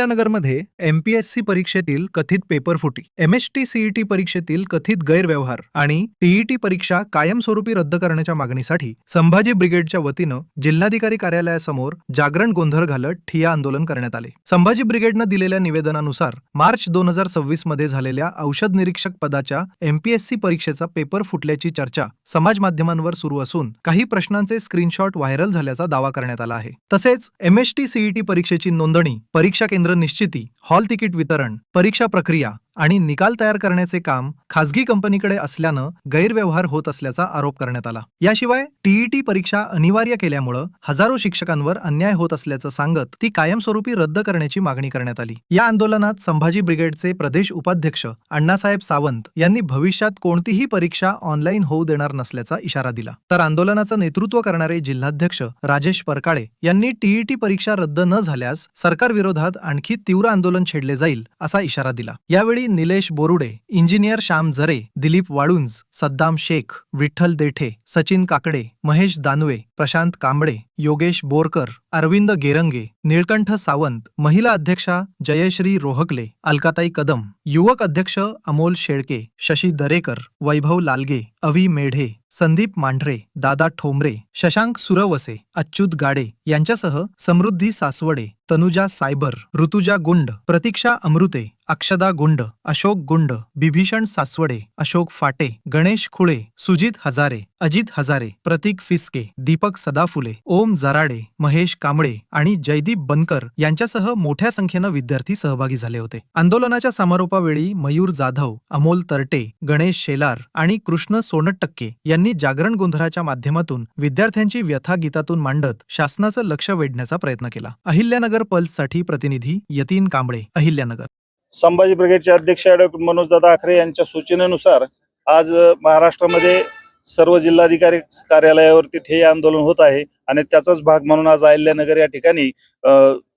अहिल्यानगरमध्ये MPSC परीक्षेतील कथित पेपरफुटी, MHT CET परीक्षेतील कथित गैरव्यवहार आणि TET परीक्षा कायमस्वरूपी रद्द करण्याच्या मागणीसाठी संभाजी ब्रिगेडच्या वतीनं जिल्हाधिकारी कार्यालयासमोर जागरण गोंधळ घालत ठिय्या आंदोलन करण्यात आले। संभाजी ब्रिगेडनं दिलेल्या निवेदनानुसार मार्च 2026 मध्ये झालेल्या औषध निरीक्षक पदाच्या MPSC परीक्षेचा पेपर फुटल्याची चर्चा समाज माध्यमांवर सुरू असून काही प्रश्नांचे स्क्रीनशॉट व्हायरल झाल्याचा दावा करण्यात आला आहे। तसेच MHT CET परीक्षेची नोंदणी, परीक्षा केंद्र निश्चिती, हॉल तिकीट वितरण, परीक्षा प्रक्रिया आणि निकाल तयार करण्याचे काम खासगी कंपनीकडे असल्यानं गैरव्यवहार होत असल्याचा आरोप करण्यात आला। याशिवाय TET परीक्षा अनिवार्य केल्यामुळे हजारो शिक्षकांवर अन्याय होत असल्याचं सांगत ती कायमस्वरूपी रद्द करण्याची मागणी करण्यात आली। या आंदोलनात संभाजी ब्रिगेडचे प्रदेश उपाध्यक्ष अण्णासाहेब सावंत यांनी भविष्यात कोणतीही परीक्षा ऑनलाईन होऊ देणार नसल्याचा इशारा दिला। तर आंदोलनाचं नेतृत्व करणारे जिल्हाध्यक्ष राजेश परकाळे यांनी TET परीक्षा रद्द न झाल्यास सरकार विरोधात आणखी तीव्र आंदोलन छेडले जाईल असा इशारा दिला। यावेळी निलेश बोरुडे, इंजिनियर श्याम जरे, दिलीप वाळुंज, सद्दाम शेख, विठ्ठल देठे, सचिन काकडे, महेश दानवे, प्रशांत कांबळे, योगेश बोरकर, अरविंद गेरंगे, निळकंठ सावंत, महिला अध्यक्षा जयश्री रोहकले, अलकाताई कदम, युवक अध्यक्ष अमोल शेळके, शशी दरेकर, वैभव लालगे, अवी मेढे, संदीप मांढरे, दादा ठोंबरे, शशांक सुरवसे, अच्युत गाडे यांच्यासह समृद्धी सासवडे, तनुजा सायबर, ऋतुजा गुंड, प्रतीक्षा अमृते, अक्षदा गुंड, अशोक गुंड, बिभीषण सासवडे, अशोक फाटे, गणेश खुळे, सुजित हजारे, अजित हजारे, प्रतीक फिसके, दीपक सदाफुले, ओम जराडे, महेश कांबळे आणि जयदीप बनकर यांच्यासह मोठ्या संख्येनं विद्यार्थी सहभागी झाले होते। आंदोलनाच्या समारोपावेळी मयूर जाधव, अमोल तरटे, गणेश शेलार आणि कृष्ण सोनटक्के यांनी जागरण गोंधळाच्या माध्यमातून विद्यार्थ्यांची व्यथा गीतातून मांडत शासनाचं लक्ष वेधण्याचा प्रयत्न केला। अहिल्यानगर पल्ससाठी प्रतिनिधी यतीन कांबळे, अहिल्यानगर। संभाजी ब्रिगेडचे अध्यक्ष ॲडव्होकेट मनोजदादा आखरे यांच्या सूचनेनुसार आज महाराष्ट्रामध्ये सर्व जिल्हाधिकारी कार्यालयावरती ठिय्या आंदोलन होत आहे आणि त्याचाच भाग म्हणून आज अहिल्यानगर या ठिकाणी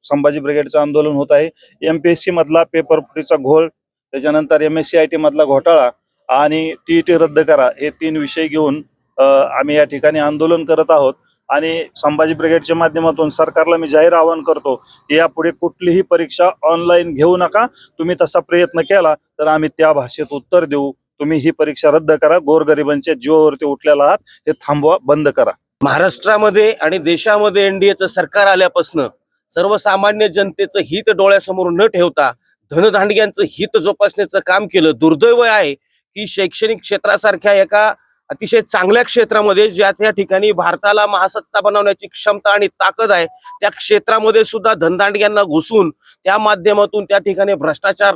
संभाजी ब्रिगेडचं आंदोलन होत आहे। MPSC मधला पेपर फुटीचा घोळ, त्याच्यानंतर MSc मधला घोटाळा आणि TET रद्द करा हे 3 विषय घेऊन आम्ही या ठिकाणी आंदोलन करत आहोत। आणि संभाजी ब्रिगेडच्या माध्यमातून सरकारला मी जाहीर आवाहन करतो की यापुढे कुठलीही परीक्षा ऑनलाईन घेऊ नका। तुम्ही तसा प्रयत्न केला तर आम्ही त्या भाषेत उत्तर देऊ। तुम्ही ही परीक्षा रद्द करा, गोरगरिबांच्या जीवावरती उठलेला आहात हे थांबवा, बंद करा। महाराष्ट्रामध्ये आणि देशामध्ये NDAचं सरकार आल्यापासून सर्वसामान्य जनतेचं हित डोळ्यासमोर न ठेवता धनदांडग्यांचं हित जोपासण्याचं काम केलं। दुर्दैव आहे की शैक्षणिक क्षेत्रासारख्या एका अतिशय चांगल्या क्षेत्रामध्ये ज्या त्या ठिकाणी भारताला महासत्ता बनवण्याची क्षमता आणि ताकद आहे, त्या क्षेत्रामध्ये सुद्धा धनदांडग्यांना घुसून त्या माध्यमातून त्या ठिकाणी भ्रष्टाचार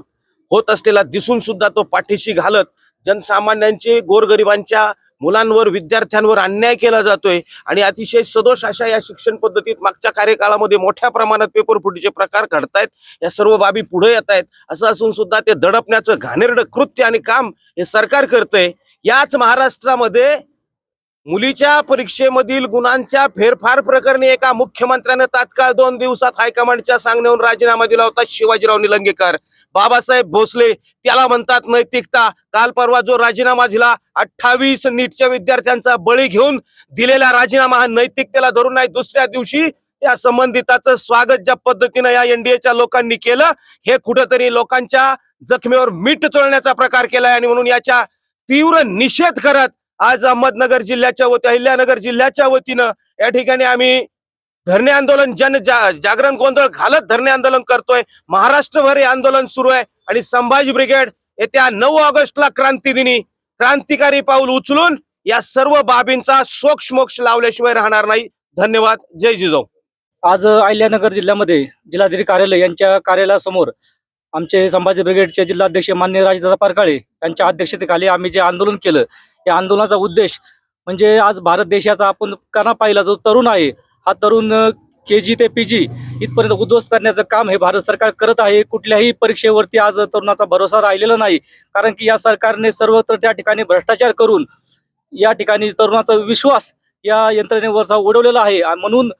होत असलेला दिसून सुद्धा तो पाठीशी घालत जनसामान्यांचे, गोरगरिबांच्या मुलांवर, विद्यार्थ्यांवर अन्याय केला जातोय। आणि अतिशय सदोष अशा या शिक्षण पद्धतीत मागच्या कार्यकाळामध्ये मोठ्या प्रमाणात पेपर फुटीचे प्रकार घडतायत। या सर्व बाबी पुढे येत आहेत। असं असून सुद्धा ते दडपण्याचं घाणेरडं कृत्य आणि काम हे सरकार करतंय। याच महाराष्ट्रामध्ये मुलीच्या परीक्षेमधील गुणांच्या फेरफार प्रकरणी एका मुख्यमंत्र्याने तात्काळ 2 दिवसात हायकमांडच्या सांगण्यावरून राजीनामा दिला होता। शिवाजीराव निलंगेकर, बाबासाहेब भोसले, त्याला म्हणतात नैतिकता। काल परवा जो राजीनामा दिला, 28 नीटच्या विद्यार्थ्यांचा बळी घेऊन दिलेला राजीनामा हा नैतिकतेला धरून नाही। दुसऱ्या दिवशी त्या संबंधिताचं स्वागत ज्या पद्धतीने या NDAच्या लोकांनी केलं, हे कुठेतरी लोकांच्या जखमेवर मीठ चोळण्याचा प्रकार केलाय। आणि म्हणून याच्या तीव्र निषेध करत आज अहमदनगर जिल्ह्याच्या वतीने, अहिल्यानगर जिल्ह्याच्या वतीनं या ठिकाणी आम्ही धरणे आंदोलन, जागरण गोंधळ घालत धरणे आंदोलन करतोय। महाराष्ट्रभर हे आंदोलन सुरू आहे आणि संभाजी ब्रिगेड येत्या 9 ऑगस्टला क्रांती दिनी क्रांतिकारी पाऊल उचलून या सर्व बाबींचा सोक्षमोक्ष लावल्याशिवाय राहणार नाही। धन्यवाद। जय जिजाऊ। आज अहिल्यानगर जिल्ह्यामध्ये जिल्हाधिकारी कार्यालय यांच्या कार्यालयासमोर आमचे संभाजी ब्रिगेडचे जिल्हाध्यक्ष माननीय राजेशदादा परकाळे यांच्या अध्यक्षतेखाली आम्ही जे आंदोलन केलं, या आंदोलनाचा उद्देश म्हणजे आज भारत देशाचा आपण काना पाहिला जो तरुण आहे, हा तरुण KG ते PG इथपर्यंत उद्ध्वस्त करण्याचं काम हे भारत सरकार करत आहे। कुठल्याही परीक्षेवरती आज तरुणाचा भरोसा राहिलेला नाही, कारण की या सरकारने सर्वत्र त्या ठिकाणी भ्रष्टाचार करून या ठिकाणी तरुणाचा विश्वास या यंत्रणेवरचा उडवलेला आहे। म्हणून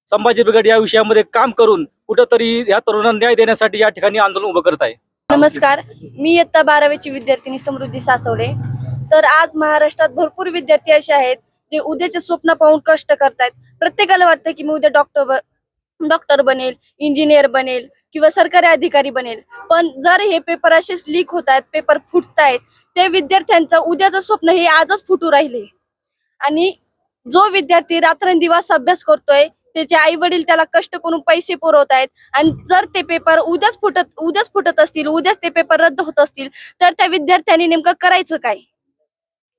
संभाजी ब्रिगेड या विषयामध्ये काम करून कुठेतरी या तरुणांना न्याय देण्यासाठी या ठिकाणी आंदोलन उभं करत आहे। नमस्कार, मी इयत्ता 12वीची विद्यार्थिनी समृद्धी सासवडे। तर आज महाराष्ट्रात भरपूर विद्यार्थी असे आहेत जे उद्याचे स्वप्न पाहून कष्ट करतायत। प्रत्येकाला वाटतं की मी उद्या डॉक्टर बनेल, इंजिनियर बनेल किंवा सरकारी अधिकारी बनेल. पण जर हे पेपर असेच लीक होत आहेत, पेपर फुटतायत, ते विद्यार्थ्यांचं उद्याचं स्वप्न हे आजच फुटू राहिले. आणि जो विद्यार्थी रात्रंदिवस अभ्यास करतोय, त्याचे आई वडील त्याला कष्ट करून पैसे पुरवत आहेत, आणि जर ते पेपर उद्याच फुटत असतील, उद्याच ते पेपर रद्द होत असतील, तर त्या विद्यार्थ्यांनी नेमकं करायचं काय?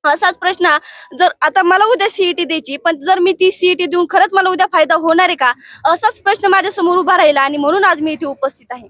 असाच प्रश्न जर आता मला उद्या सीईटी द्यायची, पण जर मी ती सीईटी देऊन खरंच मला उद्या फायदा होणार आहे का, असाच प्रश्न माझ्या समोर उभा राहिला. आणि म्हणून आज मी इथे उपस्थित आहे.